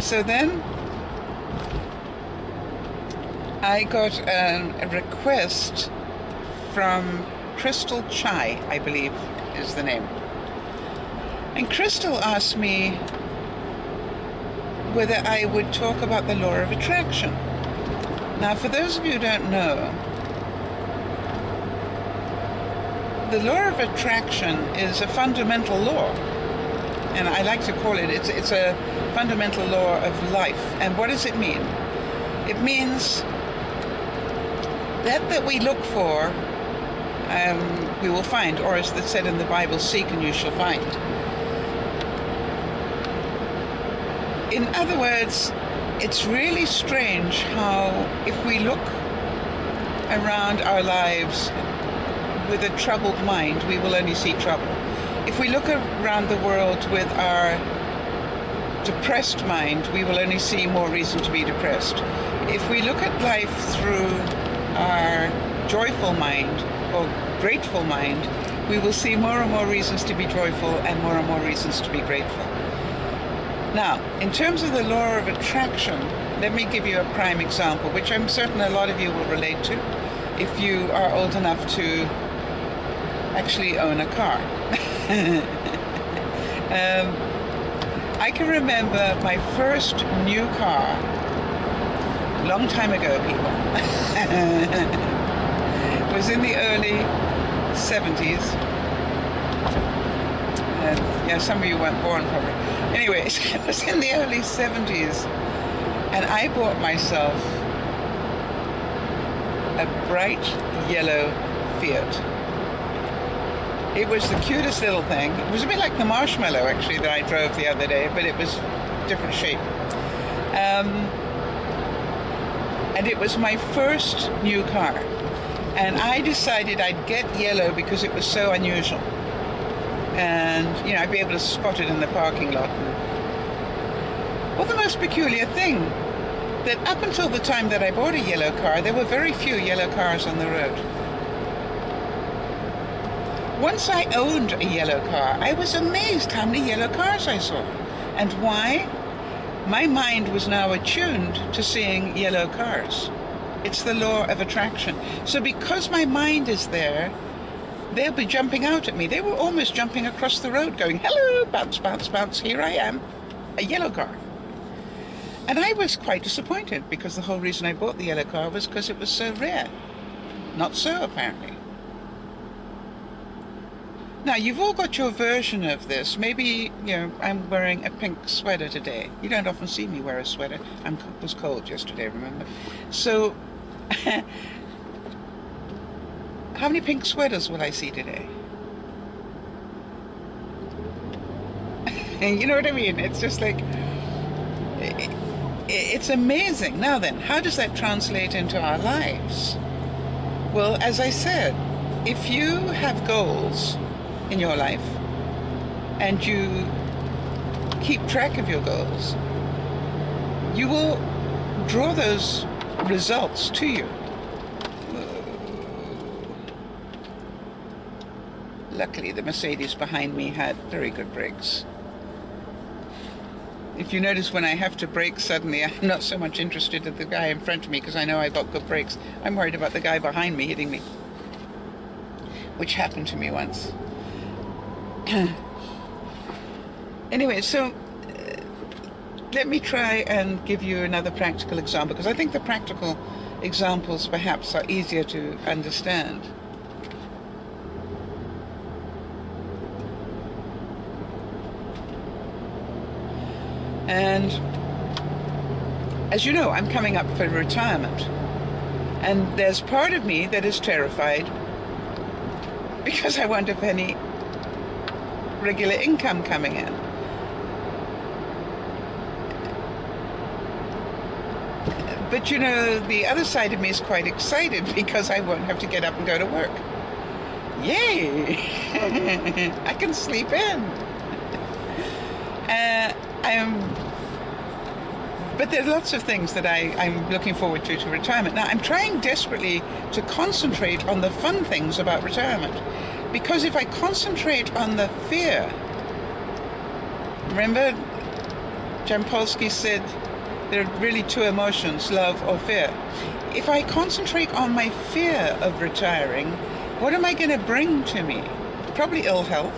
So then I got a request from Crystal Chai, I believe is the name. And Crystal asked me whether I would talk about the law of attraction. Now, for those of you who don't know, the law of attraction is a fundamental law. And I like to call it, it's a fundamental law of life. And what does it mean? It means that we look for, we will find, or as it said in the Bible, seek and you shall find. In other words, it's really strange how if we look around our lives with a troubled mind, we will only see trouble. If we look around the world with our depressed mind, we will only see more reason to be depressed. If we look at life through our joyful mind or grateful mind, we will see more and more reasons to be joyful and more reasons to be grateful. Now, in terms of the law of attraction, let me give you a prime example, which I'm certain a lot of you will relate to if you are old enough to actually own a car. I can remember my first new car, long time ago, people. It was in the early 70s. Yeah, some of you weren't born probably. Anyways, it was in the early 70s, and I bought myself a bright yellow Fiat. It was the cutest little thing. It was a bit like the marshmallow, actually, that I drove the other day, but it was different shape. And it was my first new car. And I decided I'd get yellow because it was so unusual. And, you know, I'd be able to spot it in the parking lot. Well, the most peculiar thing, that up until the time that I bought a yellow car, there were very few yellow cars on the road. Once I owned a yellow car, I was amazed how many yellow cars I saw. And why? My mind was now attuned to seeing yellow cars. It's the law of attraction. So because my mind is there, they'll be jumping out at me. They were almost jumping across the road going, hello, bounce, bounce, bounce, here I am, a yellow car. And I was quite disappointed because the whole reason I bought the yellow car was because it was so rare. Not so, apparently. Now, you've all got your version of this. Maybe, you know, I'm wearing a pink sweater today. You don't often see me wear a sweater. It was cold yesterday, remember? So, how many pink sweaters will I see today? You know what I mean? It's just like, it's amazing. Now then, how does that translate into our lives? Well, as I said, if you have goals in your life and you keep track of your goals, you will draw those results to you. Luckily, the Mercedes behind me had very good brakes. If you notice, when I have to brake suddenly, I'm not so much interested in the guy in front of me because I know I've got good brakes. I'm worried about the guy behind me hitting me, which happened to me once. Anyway, so let me try and give you another practical example, because I think the practical examples perhaps are easier to understand. And as you know, I'm coming up for retirement, and there's part of me that is terrified because I won't have any regular income coming in. But you know, the other side of me is quite excited because I won't have to get up and go to work. Yay! I can sleep in. I'm But there are lots of things that I'm looking forward to retirement. Now, I'm trying desperately to concentrate on the fun things about retirement. Because if I concentrate on the fear, remember Jampolsky said there are really two emotions, love or fear. If I concentrate on my fear of retiring, what am I going to bring to me? Probably ill health.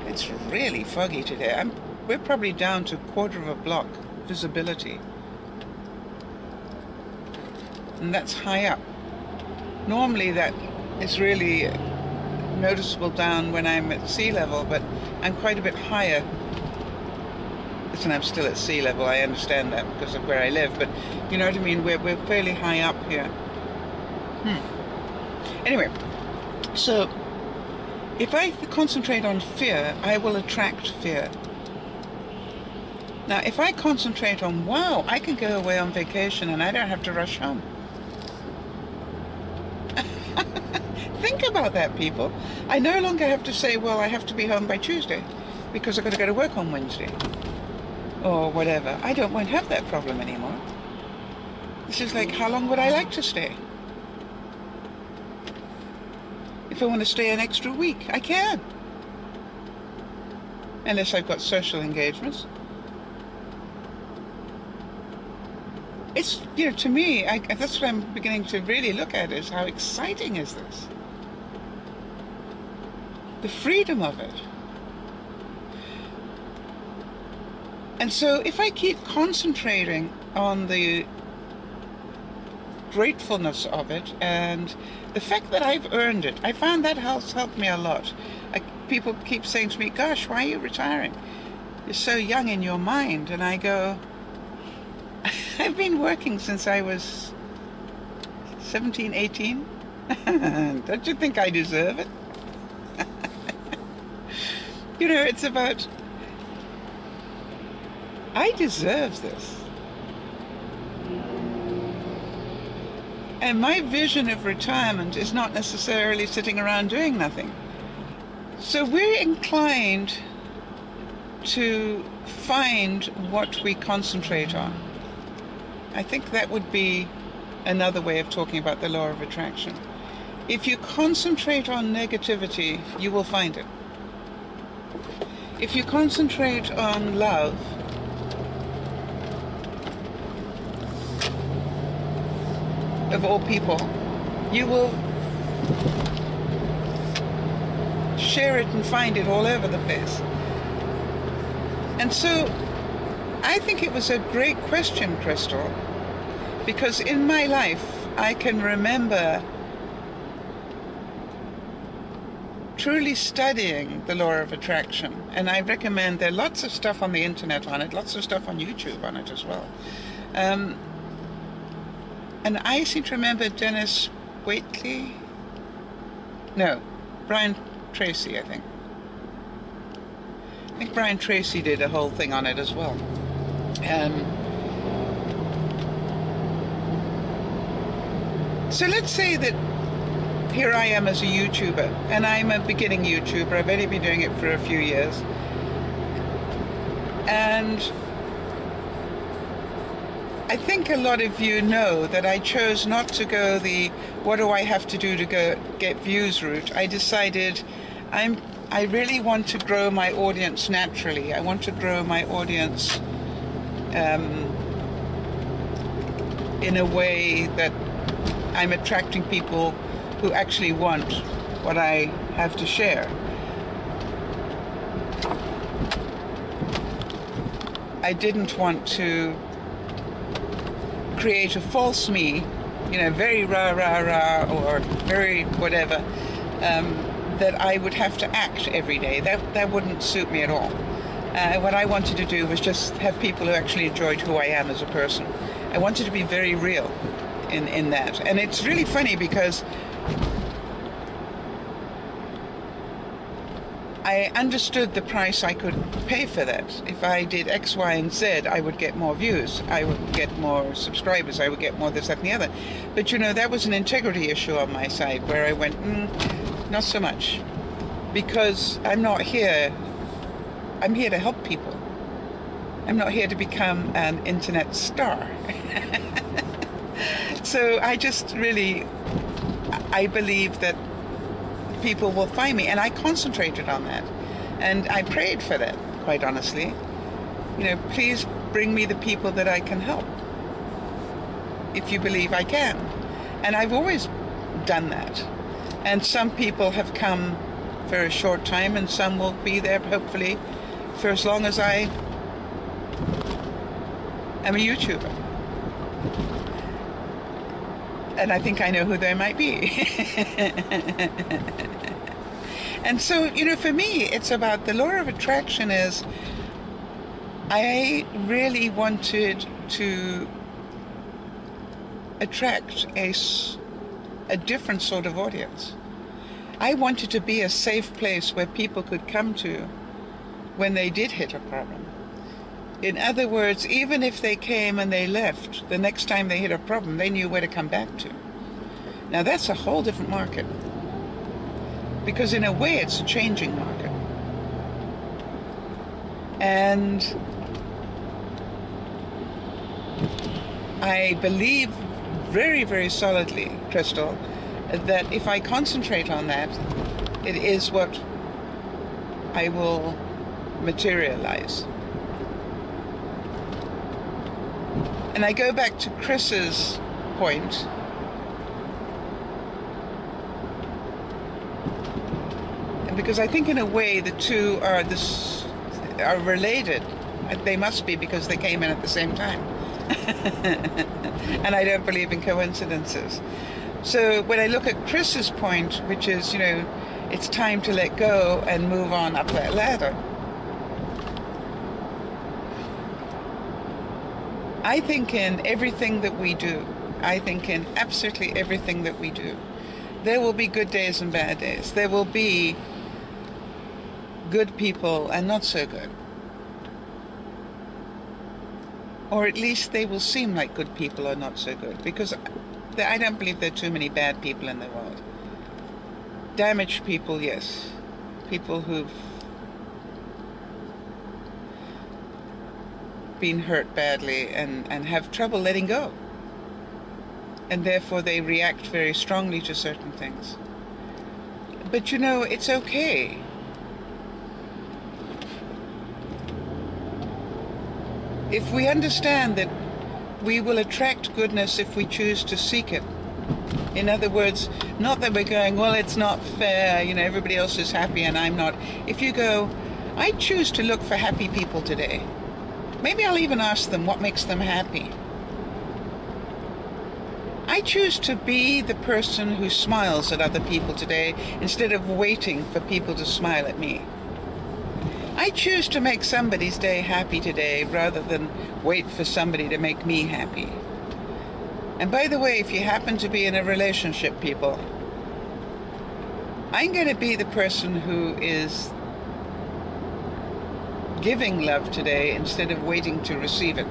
It's really foggy today. We're probably down to a quarter of a block visibility. And that's high up. Normally that is really noticeable down when I'm at sea level, but I'm quite a bit higher. Listen, I'm still at sea level, I understand that because of where I live, but you know what I mean, we're fairly high up here. Anyway, so if I concentrate on fear, I will attract fear. Now, if I concentrate on, wow, I can go away on vacation and I don't have to rush home. Think about that, people. I no longer have to say, well, I have to be home by Tuesday because I've got to go to work on Wednesday or whatever. I won't have that problem anymore. This is like, how long would I like to stay? If I want to stay an extra week, I can. Unless I've got social engagements. It's, you know, to me, that's what I'm beginning to really look at, is how exciting is this? The freedom of it. And so if I keep concentrating on the gratefulness of it and the fact that I've earned it, I found that has helped me a lot. People keep saying to me, gosh, why are you retiring? You're so young in your mind. And I go, I've been working since I was 17, 18. Don't you think I deserve it? You know, it's about, I deserve this. And my vision of retirement is not necessarily sitting around doing nothing. So we're inclined to find what we concentrate on. I think that would be another way of talking about the law of attraction. If you concentrate on negativity, you will find it. If you concentrate on love, of all people, you will share it and find it all over the place. And so I think it was a great question, Crystal, because in my life I can remember truly studying the law of attraction, and I recommend, there are lots of stuff on the internet on it, lots of stuff on YouTube on it as well. And I seem to remember Dennis Waitley, no, Brian Tracy, I think Brian Tracy did a whole thing on it as well. So let's say that here I am as a YouTuber, and I'm a beginning YouTuber. I've only been doing it for a few years. And I think a lot of you know that I chose not to go the what do I have to do to go get views route. I decided I really want to grow my audience naturally. I want to grow my audience in a way that I'm attracting people who actually want what I have to share. I didn't want to create a false me, you know, very rah or very whatever, that I would have to act every day. That wouldn't suit me at all. What I wanted to do was just have people who actually enjoyed who I am as a person. I wanted to be very real in that. And it's really funny because I understood the price I could pay for that. If I did X, Y, and Z, I would get more views. I would get more subscribers. I would get more this, that, and the other. But, you know, that was an integrity issue on my side where I went, not so much. Because I'm not here. I'm here to help people. I'm not here to become an internet star. So I just really, I believe that people will find me, and I concentrated on that. And I prayed for that, quite honestly. You know, please bring me the people that I can help, if you believe I can. And I've always done that. And some people have come for a short time, and some will be there, hopefully, for as long as I am a YouTuber. And I think I know who they might be. And so, you know, for me, it's about the law of attraction is, I really wanted to attract a different sort of audience. I wanted to be a safe place where people could come to when they did hit a problem. In other words, even if they came and they left, the next time they hit a problem, they knew where to come back to. Now that's a whole different market. Because in a way, it's a changing market. And I believe very, very solidly, Crystal, that if I concentrate on that, it is what I will materialize. And I go back to Chris's point. Because I think in a way the two are related. They must be, because they came in at the same time. And I don't believe in coincidences. So when I look at Chris's point, which is, you know, it's time to let go and move on up that ladder, I think in everything that we do, I think in absolutely everything that we do, there will be good days and bad days. There will be good people and not so good. Or at least they will seem like good people or not so good, because I don't believe there are too many bad people in the world. Damaged people, yes. People who've been hurt badly and have trouble letting go. And therefore they react very strongly to certain things. But you know, it's okay. If we understand that we will attract goodness if we choose to seek it. In other words, not that we're going, well, it's not fair, you know, everybody else is happy and I'm not. If you go, I choose to look for happy people today. Maybe I'll even ask them what makes them happy. I choose to be the person who smiles at other people today instead of waiting for people to smile at me. I choose to make somebody's day happy today rather than wait for somebody to make me happy. And by the way, if you happen to be in a relationship, people, I'm going to be the person who is giving love today instead of waiting to receive it.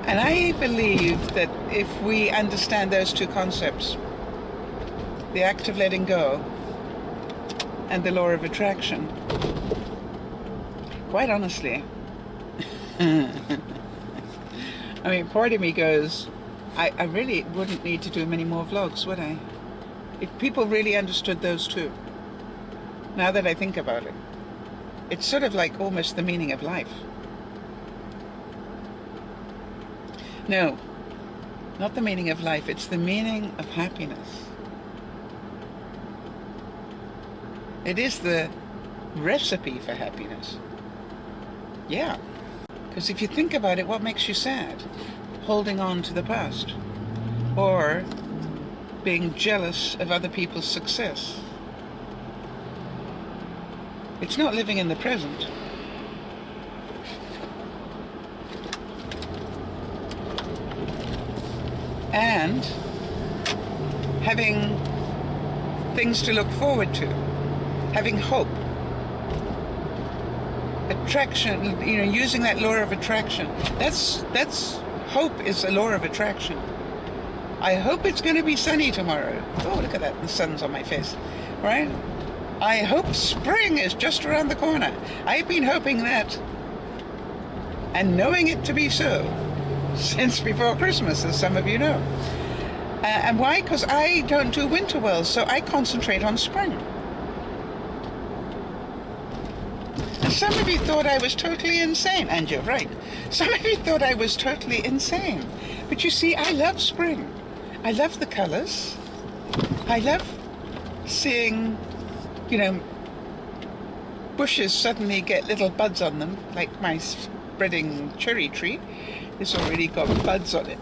And I believe that if we understand those two concepts, the act of letting go and the law of attraction, quite honestly, I mean, part of me goes, I really wouldn't need to do many more vlogs, would I? If people really understood those two. Now that I think about it, it's sort of like almost the meaning of life. No, not the meaning of life, it's the meaning of happiness. It is the recipe for happiness. Yeah, because if you think about it, what makes you sad? Holding on to the past, or being jealous of other people's success. It's not living in the present. And having things to look forward to, having hope. Attraction, you know, using that law of attraction. That's hope is a law of attraction. I hope it's going to be sunny tomorrow. Oh, look at that, the sun's on my face, right? I hope spring is just around the corner. I've been hoping that and knowing it to be so since before Christmas, as some of you know. And why? Because I don't do winter well, so I concentrate on spring. And some of you thought I was totally insane, and you're right. Some of you thought I was totally insane. But you see, I love spring. I love the colors. I love seeing, bushes suddenly get little buds on them, like my spreading cherry tree. It's already got buds on it.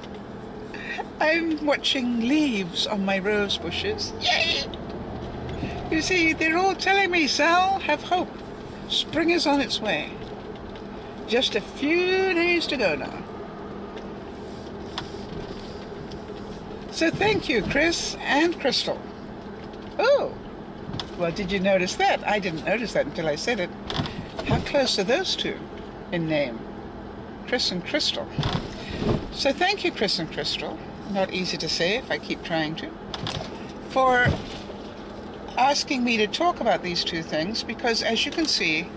I'm watching leaves on my rose bushes. Yay! You see, they're all telling me, Sal, have hope. Spring is on its way. Just a few days to go now. So thank you, Chris and Crystal. Oh, well, did you notice that? I didn't notice that until I said it. How close are those two in name? Chris and Crystal. So thank you, Chris and Crystal. Not easy to say if I keep trying to. For asking me to talk about these two things, because as you can see,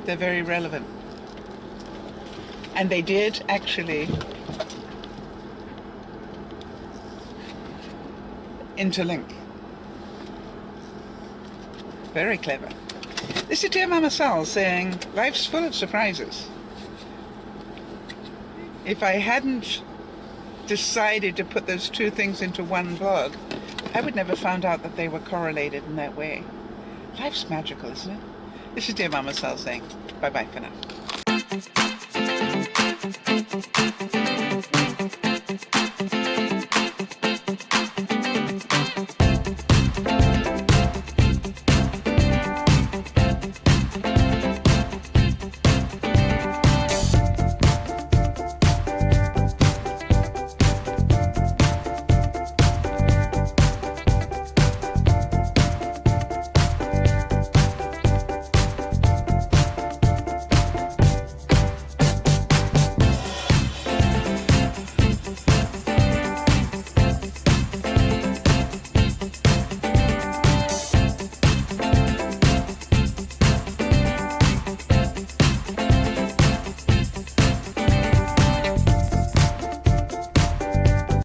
they're very relevant. And they did actually interlink. Very clever. This is DearMamaSal saying, life's full of surprises. If I hadn't decided to put those two things into one blog, I would never found out that they were correlated in that way. Life's magical, isn't it? This is DearMamaSal saying, bye-bye for now.